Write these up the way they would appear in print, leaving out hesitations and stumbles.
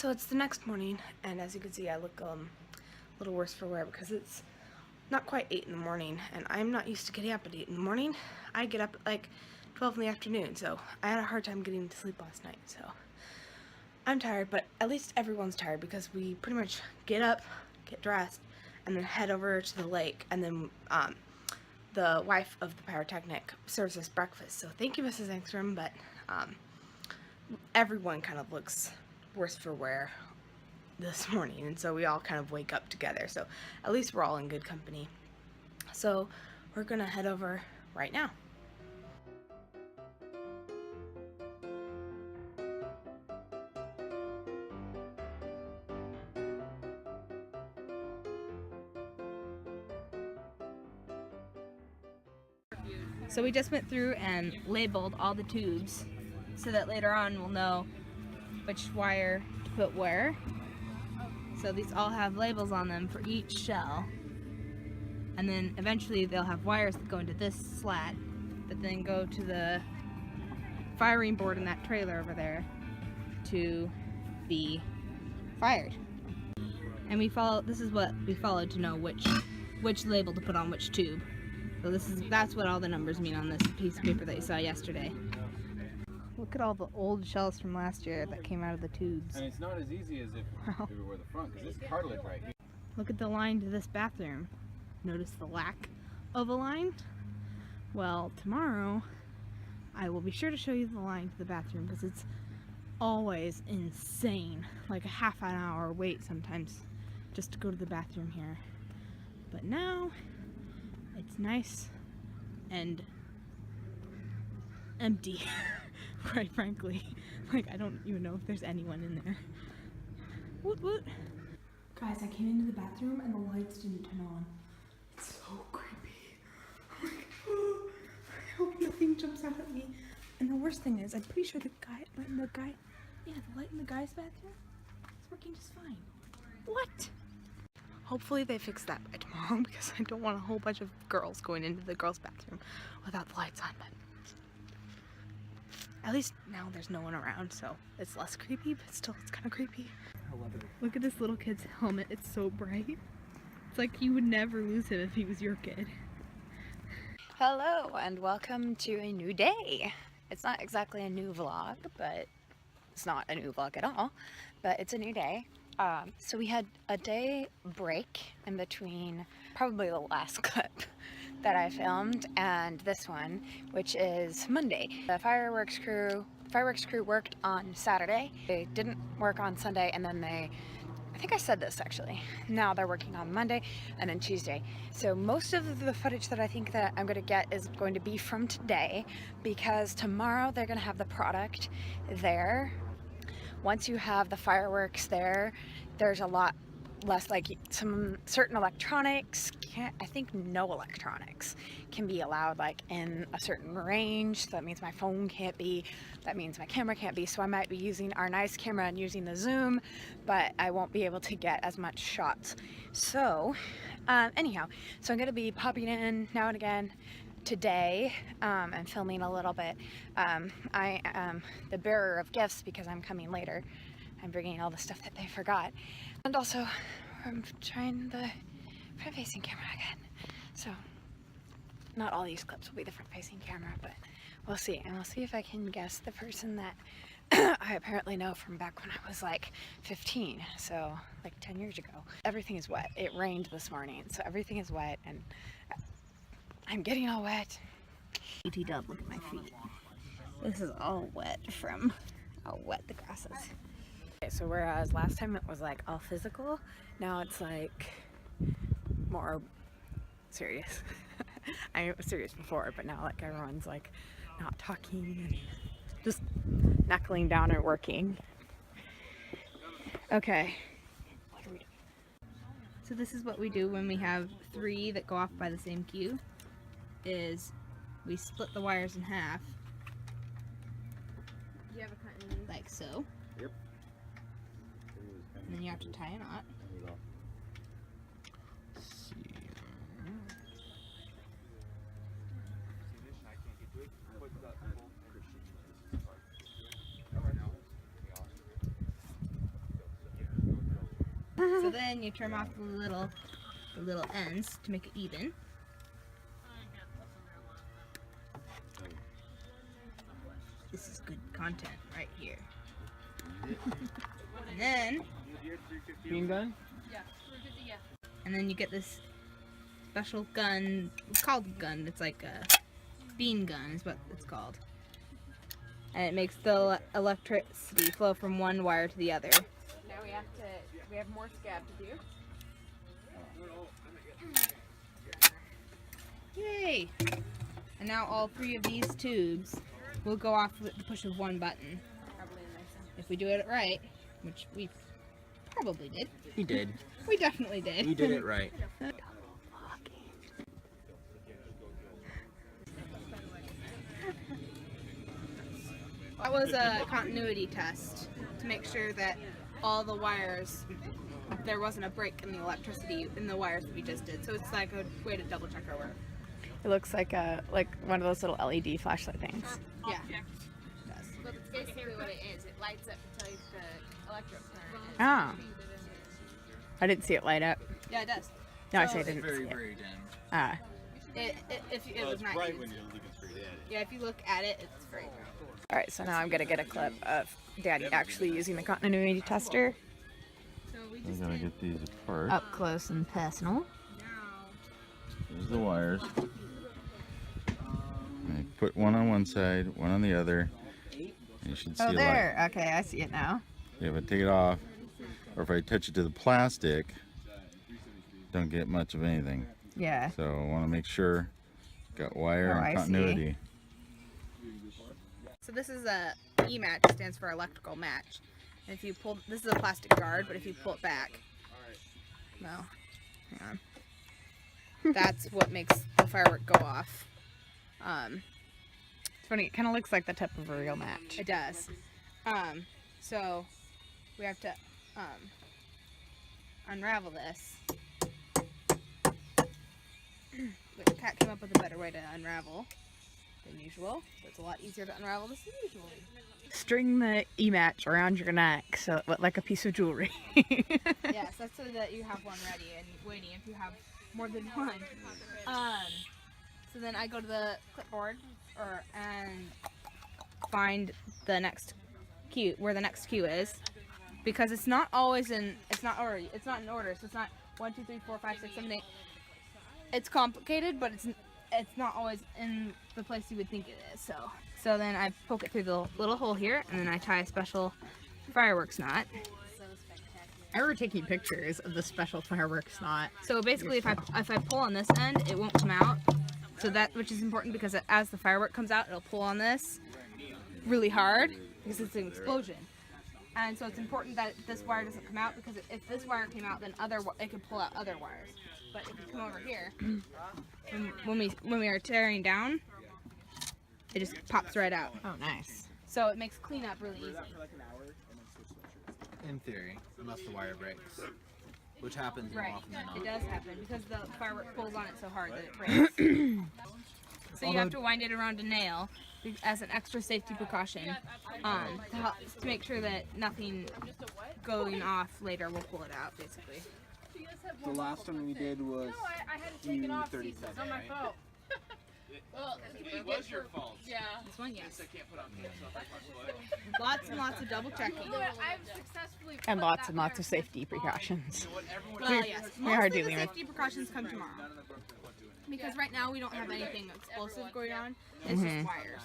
So it's the next morning, and as you can see, I look a little worse for wear because it's not quite 8 in the morning, and I'm not used to getting up at 8 in the morning. I get up at like 12 in the afternoon, so I had a hard time getting to sleep last night, so I'm tired, but at least everyone's tired because we pretty much get up, get dressed, and then head over to the lake, and then the wife of the pyrotechnic serves us breakfast. So thank you, Mrs. Engstrom, but everyone kind of looks worse for wear this morning, and so we all kind of wake up together, so at least we're all in good company. So we're gonna head over right now. So we just went through and labeled all the tubes so that later on we'll know which wire to put where. So these all have labels on them for each shell. And then eventually they'll have wires that go into this slat that then go to the firing board in that trailer over there to be fired. And this is what we followed to know which label to put on which tube. So that's what all the numbers mean on this piece of paper that you saw yesterday. Look at all the old shells from last year that came out of the tubes. And it's not as easy as if it were the front, because this cartilage right here. Look at the line to this bathroom. Notice the lack of a line? Well, tomorrow I will be sure to show you the line to the bathroom because it's always insane. Like a half an hour wait sometimes just to go to the bathroom here. But now it's nice and empty, quite frankly. Like, I don't even know if there's anyone in there. Woot woot. Guys, I came into the bathroom and the lights didn't turn on. It's so creepy. I'm like, oh, I hope nothing jumps out at me. And the worst thing is, I'm pretty sure the light in the guy's bathroom is working just fine. What? Hopefully they fix that by tomorrow because I don't want a whole bunch of girls going into the girls' bathroom without the lights on, but at least now there's no one around, so it's less creepy, but still it's kind of creepy. I love it. Look at this little kid's helmet, it's so bright. It's like you would never lose him if he was your kid. Hello and welcome to a new day. It's not exactly a new vlog, but it's not a new vlog at all, but it's a new day. So we had a day break in between probably the last clip that I filmed and this one, which is Monday. The fireworks crew worked on Saturday. They didn't work on Sunday, and then I think I said this actually, now they're working on Monday and then Tuesday. So most of the footage that I think that I'm gonna get is going to be from today, because tomorrow they're gonna have the product there. Once you have the fireworks there, there's a lot less, like some certain electronics I think no electronics can be allowed like in a certain range. So that means my phone can't be, that means my camera can't be. So I might be using our nice camera and using the zoom, but I won't be able to get as much shots. So anyhow, so I'm gonna be popping in now and again today and filming a little bit. I am the bearer of gifts because I'm coming later. I'm bringing all the stuff that they forgot. And also, I'm trying the front-facing camera again. So, not all these clips will be the front-facing camera, but we'll see. And we'll see if I can guess the person that I apparently know from back when I was like 15, so like 10 years ago. Everything is wet. It rained this morning, so everything is wet, and I'm getting all wet. ET Dub, look at my feet. This is all wet from how wet the grass is. Okay, so whereas last time it was like all physical, now it's like more serious. I was serious before, but now like everyone's like not talking and just knuckling down or working. Okay. What are we doing? So this is what we do when we have 3 that go off by the same cue, is we split the wires in half. You have a cutting like so. Yep. And then you have to tie a knot. So then you trim off the little ends to make it even. This is good content right here. And then Bean gun? and then you get this special gun. It's called a gun. It's like a bean gun is what it's called. And it makes the electricity flow from one wire to the other. Now we have more scab to do. Yay! And now all 3 of these tubes will go off with the push of one button. If we do it right, which we probably did. He did. We definitely did. He did it right. That was a continuity test to make sure that all the wires, there wasn't a break in the electricity in the wires that we just did. So it's like a way to double check our work. It looks like one of those little LED flashlight things. Yeah. But it's basically what it is. It lights up and tells you the electric current. Ah. I didn't see it light up. Yeah, it does. No, I So say I didn't see Very, it. very dim. Ah. It was not bright used. when you're looking straight at it. Yeah, if you look at it, it's very bright. Alright, so now I'm gonna get a clip of Daddy actually using the continuity tester. So we We just gotta did get these apart. Up close and personal. now. There's the wires. I put one on one side, one on the other. You should see Oh, a light. there. Okay, I see it now. If I take it off, or if I touch it to the plastic, don't get much of anything. Yeah. So I want to make sure got wire Oh, I and see. continuity. So this is a E-match, stands for electrical match. And if you pull, this is a plastic guard, but if you pull it back, no, hang on. That's what makes the firework go off. It's funny. It kind of looks like the tip of a real match. It does. So we have to unravel this. But Kat came up with a better way to unravel than usual. So it's a lot easier to unravel this than usual. String the E-match around your neck so it looks like a piece of jewelry. Yes, that's so that you have one ready and waiting if you have more than one. So then I go to the clipboard and find the next cue, where the next cue is, because it's not always in. It's not order. It's not in order. So it's not 1, 2, 3, 4, 5, 6, 7, 8. It's complicated, but it's not always in the place you would think it is. So then I poke it through the little hole here, and then I tie a special fireworks knot. I remember taking pictures of the special fireworks knot. So basically, if I pull on this end, it won't come out. So that, which is important because as the firework comes out, it'll pull on this really hard because it's an explosion. And so it's important that this wire doesn't come out, because if this wire came out, then it could pull out other wires. But if you come over here, when we are tearing down, it just pops right out. Oh, nice. So it makes cleanup really easy. In theory, unless the wire breaks. Which happens more Right, often than it not. does happen because the firework pulls on it so hard that it breaks. So you have to wind it around a nail as an extra safety precaution, to make sure that nothing going off later will pull it out, basically. The last one we did was I had to take it off U37, pieces on my right? phone. Well, it was your fault. Yeah. This one, yes. Lots and lots of double checking. I've successfully And lots of safety precautions. Well, yes. we are Most of the dealing with- safety precautions come tomorrow. Because right now we don't have anything explosive going on. It's just wires.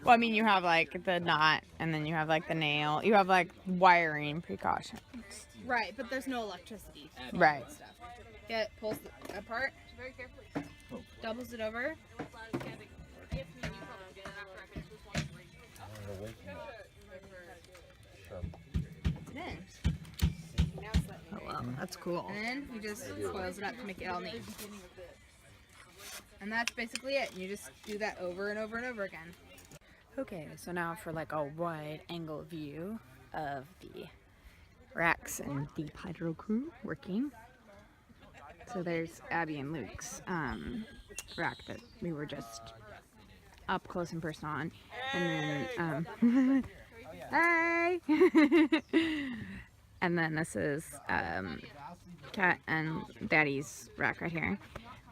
Well, I mean, you have like the knot, and then you have like the nail. You have like wiring precautions. Right, but there's no electricity. Right. Stuff. Yeah, it pulls it apart, very carefully. doubles it over. Then, Oh, wow, that's cool. and then we just coils it up to make it all neat. And that's basically it. You just do that over and over and over again. Okay, so now for like a wide angle view of the Rax and Deep Hydro crew working. So there's Abby and Luke's rack that we were just up close and personal on. And then, hey! And then this is Cat and Daddy's rack right here.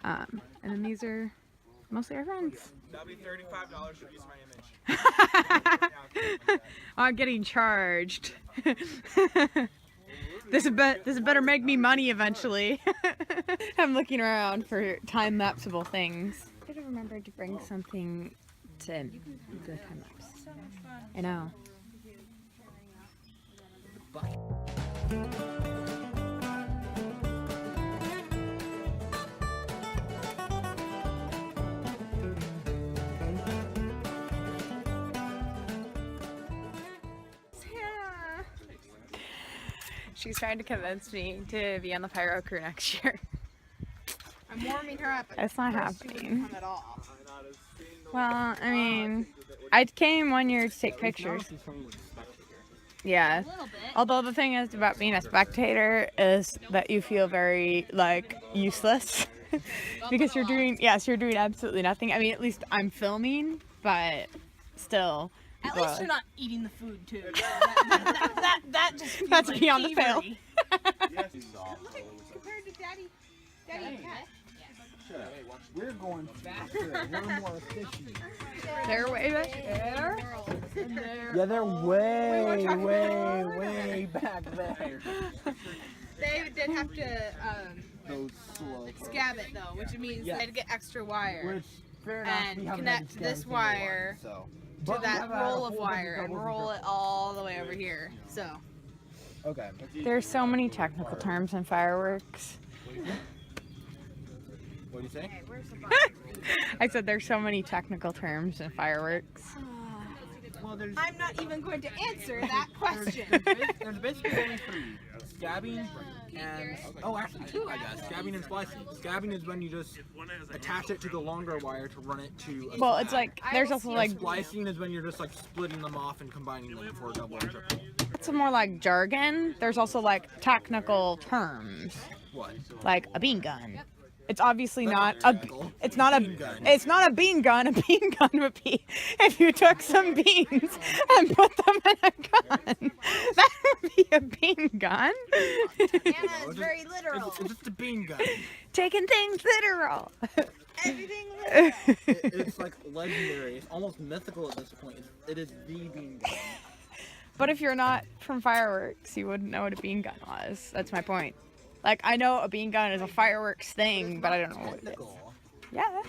And then these are mostly our friends. That'll be $35 to use my image. I'm getting charged. This better make me money eventually. I'm looking around for time-lapseable things. I should have remembered to bring something to the time-lapse. I know. She's trying to convince me to be on the pyro crew next year. I'm warming her up. It's not happening. Come at all. Well, I mean, I came one year to take pictures. Yeah. Although the thing is about being a spectator is that you feel very, like, useless. Because you're doing absolutely nothing. I mean, at least I'm filming, but still. At least you're not eating the food too. That just feels That's like beyond the pale. thievery. Compared to Daddy and Cat. Shut up. We're going faster. We're more efficient. They're way back there. Yeah, they're way back there. They did have to Those slow. scab it though, which means Yeah. they had to get extra wire Which, fair enough, and we haven't connect had to this scan wire so. to But we that have had a roll of whole wire bunch and of roll it all the way over here. So Okay. There's so many technical terms in fireworks. What do you say? I said there's so many technical terms in fireworks. Well, there's I'm not even going to answer that question. there's basically only three: scabbing and actually two, I guess. Scabbing and splicing. Scabbing is when you just attach it to the longer wire to run it to. A Well, it's slab. like there's also like Splicing is when you're just like splitting them off and combining them for a double or triple. some more like jargon. There's also like technical terms, What? like a bean gun. It's obviously That's not not a. technical. It's not a. Bean gun. It's not a bean gun. A bean gun would be if you took some beans and put them in a gun. That would be a bean gun. Anna is very literal. It's just a bean gun. Taking things literal. Everything literal. It's like legendary. It's almost mythical at this point. It is the bean gun. But if you're not from fireworks, you wouldn't know what a bean gun was. That's my point. Like, I know a bean gun is a fireworks thing, but I don't know what it is. Technical. Yeah.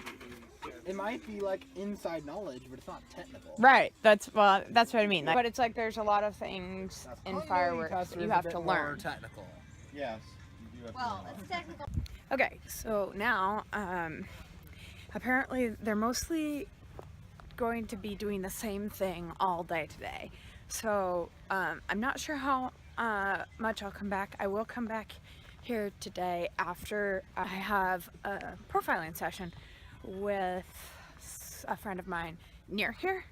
It might be like inside knowledge, but it's not technical. Right. That's what I mean. But it's like there's a lot of things in fireworks that you have to learn. Technical. Yes. You do have to Well, learn it's technical. Okay, so now, apparently they're mostly going to be doing the same thing all day today. So, I'm not sure how much I'll come back. I will come back here today after I have a profiling session with a friend of mine near here.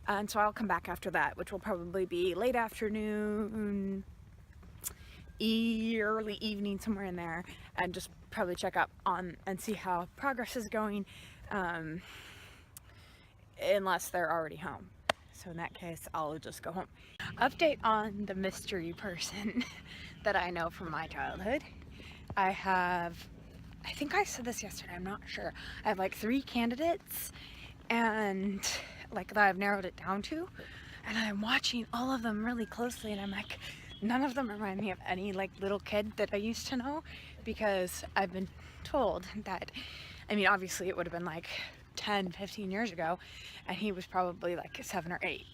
And so I'll come back after that, which will probably be late afternoon, early evening, somewhere in there, and just probably check up on and see how progress is going, unless they're already home. So in that case, I'll just go home. Update on the mystery person that I know from my childhood. I think I said this yesterday, I'm not sure. I have like 3 candidates and like that I've narrowed it down to. And I'm watching all of them really closely and I'm like, none of them remind me of any like little kid that I used to know, because I've been told that, I mean, obviously it would have been like 10, 15 years ago, and he was probably like 7 or 8.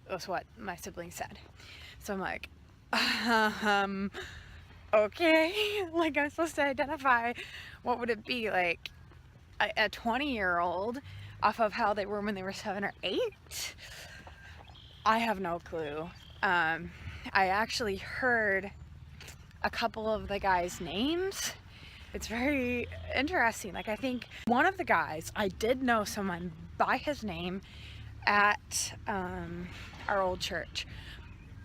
That's what my siblings said. So I'm like, okay, like I'm supposed to identify what would it be, like a 20-year-old off of how they were when they were 7 or 8? I have no clue. I actually heard a couple of the guys' names. It's very interesting. Like, I think one of the guys, I did know someone by his name at our old church,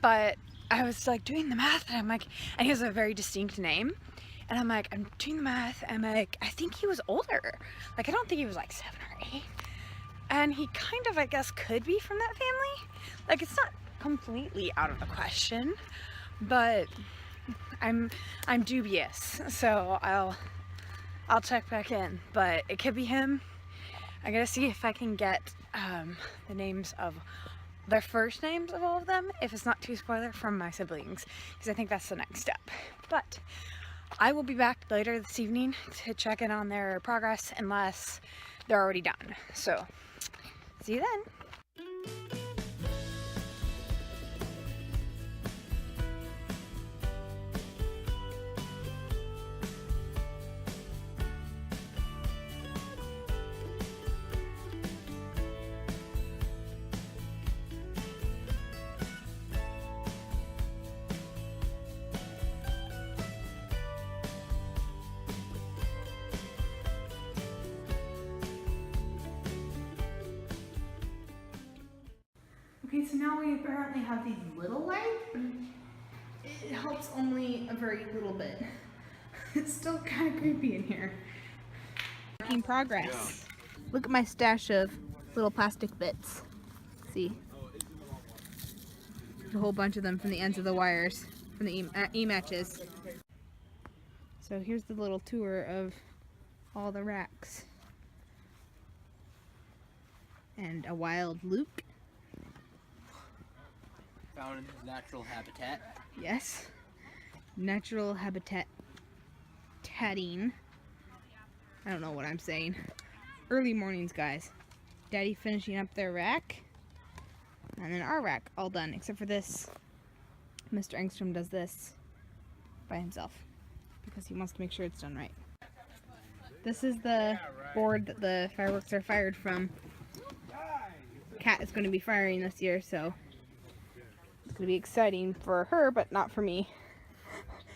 but I was like doing the math and I'm like, and he has a very distinct name, and I'm like, I'm doing the math and I'm like, I think he was older. Like, I don't think he was like 7 or 8, and he kind of, I guess, could be from that family. Like, it's not completely out of the question, but I'm dubious, so I'll check back in, but it could be him. I gotta see if I can get the names of their first names of all of them, if it's not too spoiler, from my siblings, because I think that's the next step. But I will be back later this evening to check in on their progress, unless they're already done. So, see you then. Okay, so now we apparently have these little lights, but it helps only a very little bit. It's still kind of creepy in here. Making progress. Look at my stash of little plastic bits. See? A whole bunch of them from the ends of the wires, from the e-matches. So here's the little tour of all the racks. And a wild Luke. Found in his natural habitat. Yes. Natural habitat tatting. I don't know what I'm saying. Early mornings, guys. Daddy finishing up their rack. And then our rack all done, except for this. Mr. Engstrom does this by himself because he wants to make sure it's done right. This is the board that the fireworks are fired from. Kat is going to be firing this year, so it's going to be exciting for her, but not for me.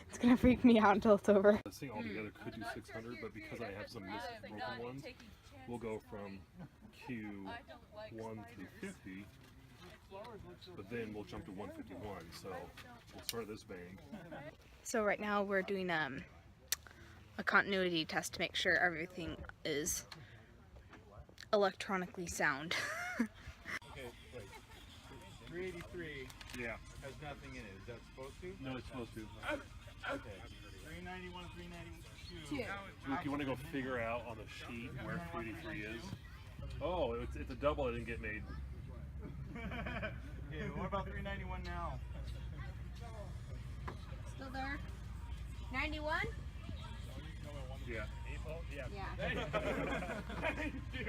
It's going to freak me out until it's over. This thing altogether could do 600, but because I have some missed broken ones, we'll go from Q1 through 50, but then we'll jump to 151, so we'll start this bang. So right now we're doing a continuity test to make sure everything is electronically sound. Okay, wait. 383 Yeah. has nothing in it. Is that supposed to? No, it's supposed to. Okay. 391, 392. Luke, you want to go figure out on the sheet where 383 is? Oh, it's a double that didn't get made. Okay, what about 391 now? Still there? 91? Yeah. Yeah. Thank you.